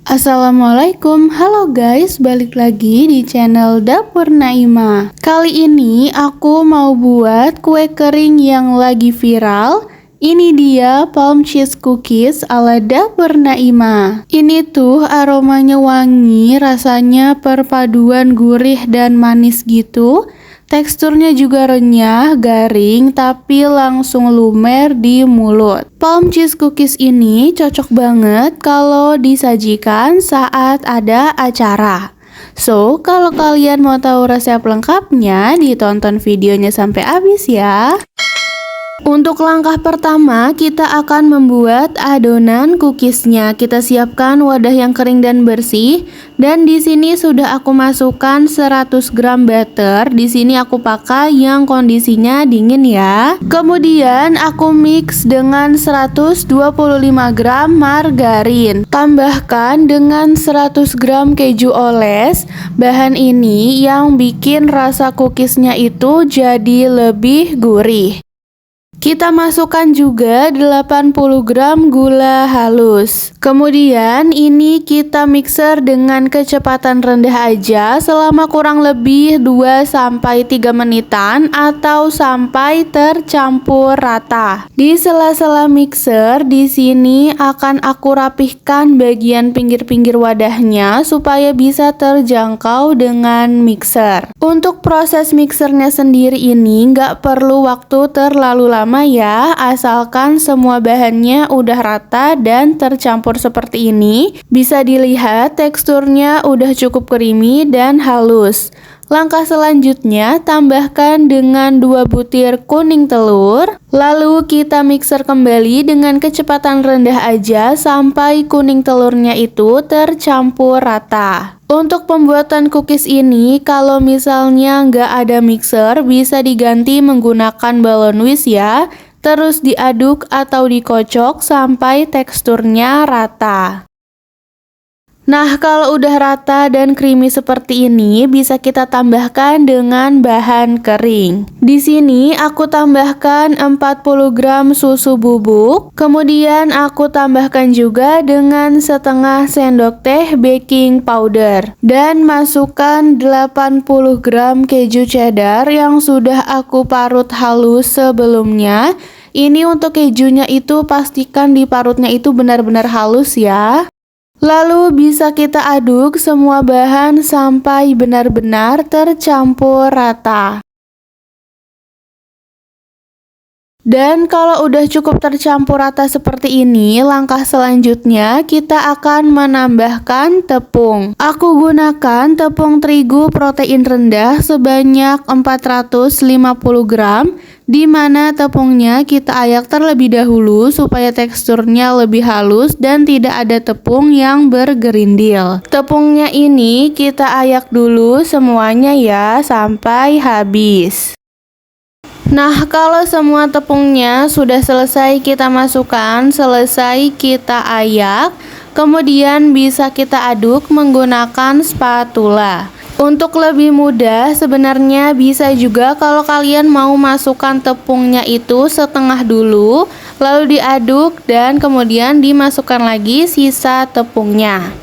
Assalamualaikum, halo guys, balik lagi di channel Dapur Naima. Kali ini aku mau buat kue kering yang lagi viral. Ini dia palm cheese cookies ala Dapur Naima. Ini tuh aromanya wangi, rasanya perpaduan gurih dan manis gitu. Teksturnya juga renyah, garing, tapi langsung lumer di mulut. Palm cheese cookies ini cocok banget kalau disajikan saat ada acara. So, kalau kalian mau tahu resep lengkapnya, ditonton videonya sampai habis ya. Untuk langkah pertama, kita akan membuat adonan cookiesnya. Kita siapkan wadah yang kering dan bersih. Dan di sini sudah aku masukkan 100 gram butter. Di sini aku pakai yang kondisinya dingin ya. Kemudian aku mix dengan 125 gram margarin. Tambahkan dengan 100 gram keju oles. Bahan ini yang bikin rasa cookiesnya itu jadi lebih gurih. Kita masukkan juga 80 gram gula halus. Kemudian ini kita mixer dengan kecepatan rendah aja selama kurang lebih 2-3 menitan atau sampai tercampur rata. Di sela-sela mixer di sini akan aku rapihkan bagian pinggir-pinggir wadahnya supaya bisa terjangkau dengan mixer. Untuk proses mixernya sendiri ini nggak perlu waktu terlalu lama ya, asalkan semua bahannya udah rata dan tercampur seperti ini. Bisa dilihat teksturnya udah cukup creamy dan halus. Langkah selanjutnya, tambahkan dengan 2 butir kuning telur. Lalu kita mixer kembali dengan kecepatan rendah aja sampai kuning telurnya itu tercampur rata. Untuk pembuatan cookies ini, kalau misalnya nggak ada mixer, bisa diganti menggunakan balon whisk ya. Terus diaduk atau dikocok sampai teksturnya rata. Nah, kalau udah rata dan creamy seperti ini, bisa kita tambahkan dengan bahan kering. Di sini aku tambahkan 40 gram susu bubuk, kemudian aku tambahkan juga dengan setengah sendok teh baking powder, dan masukkan 80 gram keju cheddar yang sudah aku parut halus sebelumnya. Ini untuk kejunya itu pastikan diparutnya itu benar-benar halus ya. Lalu bisa kita aduk semua bahan sampai benar-benar tercampur rata. Dan kalau udah cukup tercampur rata seperti ini, langkah selanjutnya kita akan menambahkan tepung. Aku gunakan tepung terigu protein rendah sebanyak 450 gram. Di mana tepungnya kita ayak terlebih dahulu supaya teksturnya lebih halus dan tidak ada tepung yang bergerindil. Tepungnya ini kita ayak dulu semuanya ya sampai habis. Nah, kalau semua tepungnya sudah selesai kita masukkan, selesai kita ayak, kemudian bisa kita aduk menggunakan spatula. Untuk lebih mudah, sebenarnya bisa juga kalau kalian mau masukkan tepungnya itu setengah dulu, lalu diaduk dan kemudian dimasukkan lagi sisa tepungnya.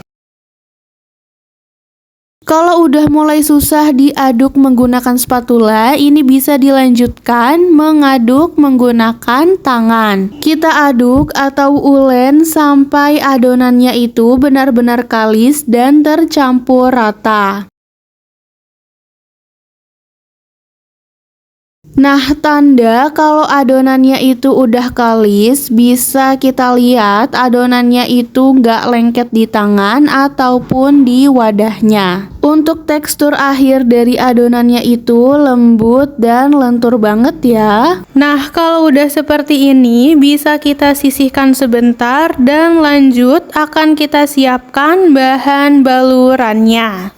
Kalau udah mulai susah diaduk menggunakan spatula, ini bisa dilanjutkan mengaduk menggunakan tangan. Kita aduk atau ulen sampai adonannya itu benar-benar kalis dan tercampur rata. Nah, tanda kalau adonannya itu udah kalis, bisa kita lihat adonannya itu nggak lengket di tangan ataupun di wadahnya. Untuk tekstur akhir dari adonannya itu lembut dan lentur banget ya. Nah, kalau udah seperti ini, bisa kita sisihkan sebentar dan lanjut akan kita siapkan bahan balurannya.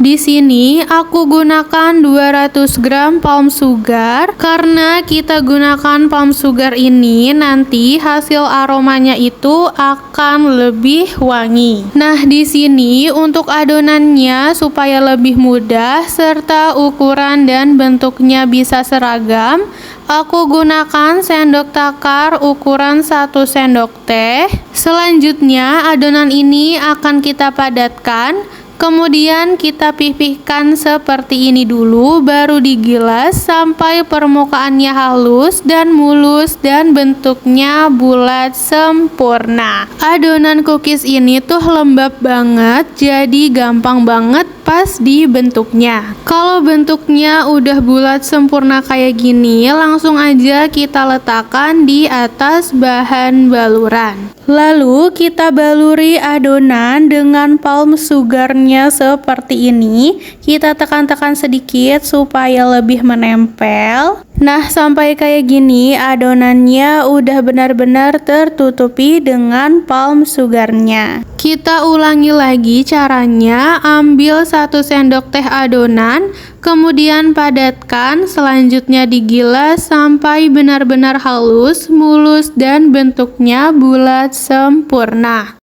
Di sini aku gunakan 200 gram palm sugar karena kita gunakan palm sugar ini nanti hasil aromanya itu akan lebih wangi. Nah, di sini untuk adonannya supaya lebih mudah serta ukuran dan bentuknya bisa seragam, aku gunakan sendok takar ukuran 1 sendok teh. Selanjutnya adonan ini akan kita padatkan. Kemudian kita pipihkan seperti ini dulu, baru digilas sampai permukaannya halus dan mulus dan bentuknya bulat sempurna. Adonan cookies ini tuh lembab banget, jadi gampang banget pas dibentuknya. Kalau bentuknya udah bulat sempurna kayak gini, langsung aja kita letakkan di atas bahan baluran. Lalu kita baluri adonan dengan palm sugarnya seperti ini. Kita tekan-tekan sedikit supaya lebih menempel. Nah, sampai kayak gini adonannya udah benar-benar tertutupi dengan palm sugarnya. Kita ulangi lagi caranya. Ambil 1 sendok teh adonan, kemudian padatkan, selanjutnya digilas sampai benar-benar halus, mulus, dan bentuknya bulat sempurna.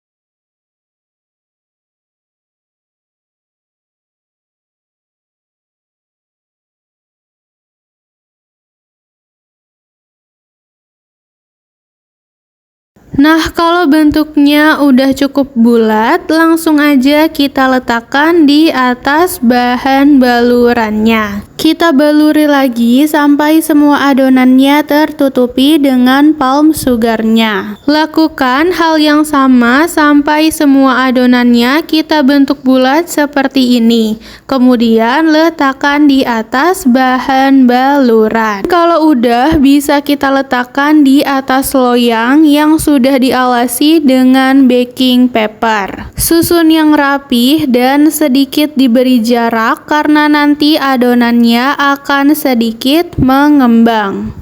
Nah, kalau bentuknya udah cukup bulat, langsung aja kita letakkan di atas bahan balurannya. Kita baluri lagi sampai semua adonannya tertutupi dengan palm sugarnya. Lakukan hal yang sama sampai semua adonannya kita bentuk bulat seperti ini. Kemudian letakkan di atas bahan baluran. Kalau udah, bisa kita letakkan di atas loyang yang sudah dialasi dengan baking paper. Susun yang rapih dan sedikit diberi jarak karena nanti adonannya akan sedikit mengembang.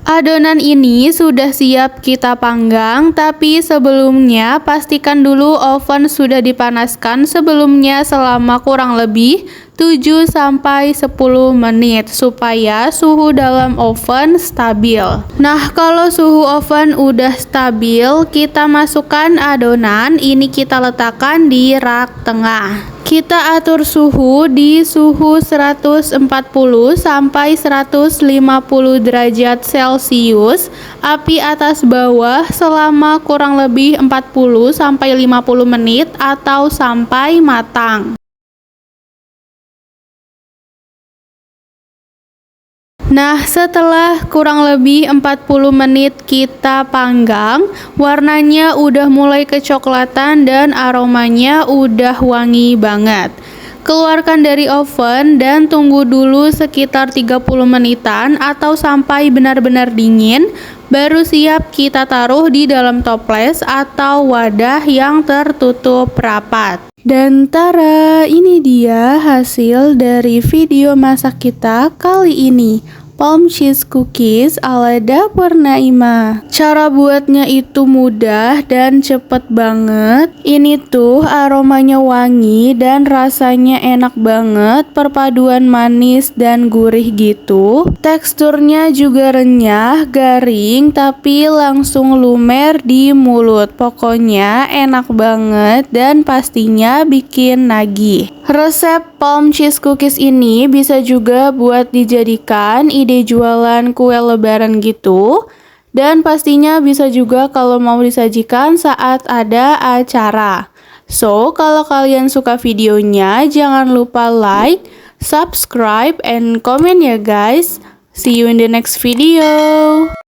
Adonan ini sudah siap kita panggang, tapi sebelumnya pastikan dulu oven sudah dipanaskan sebelumnya selama kurang lebih 7-10 menit supaya suhu dalam oven stabil. Nah, kalau suhu oven udah stabil, kita masukkan adonan, ini kita letakkan di rak tengah. Kita atur suhu di suhu 140 sampai 150 derajat Celcius, api atas bawah selama kurang lebih 40 sampai 50 menit atau sampai matang. Nah, setelah kurang lebih 40 menit kita panggang, warnanya udah mulai kecoklatan dan aromanya udah wangi banget. Keluarkan dari oven dan tunggu dulu sekitar 30 menitan atau sampai benar-benar dingin, baru siap kita taruh di dalam toples atau wadah yang tertutup rapat. Dan tara, ini dia hasil dari video masak kita kali ini. Palm cheese cookies ala Dapur Naimah. Cara buatnya itu mudah dan cepet banget. Ini tuh aromanya wangi dan rasanya enak banget, perpaduan manis dan gurih gitu. Teksturnya juga renyah, garing, tapi langsung lumer di mulut. Pokoknya enak banget dan pastinya bikin nagih. Resep palm cheese cookies ini bisa juga buat dijadikan ide jualan kue lebaran gitu. Dan pastinya bisa juga kalau mau disajikan saat ada acara. So, kalau kalian suka videonya, jangan lupa like, subscribe, and comment ya guys. See you in the next video.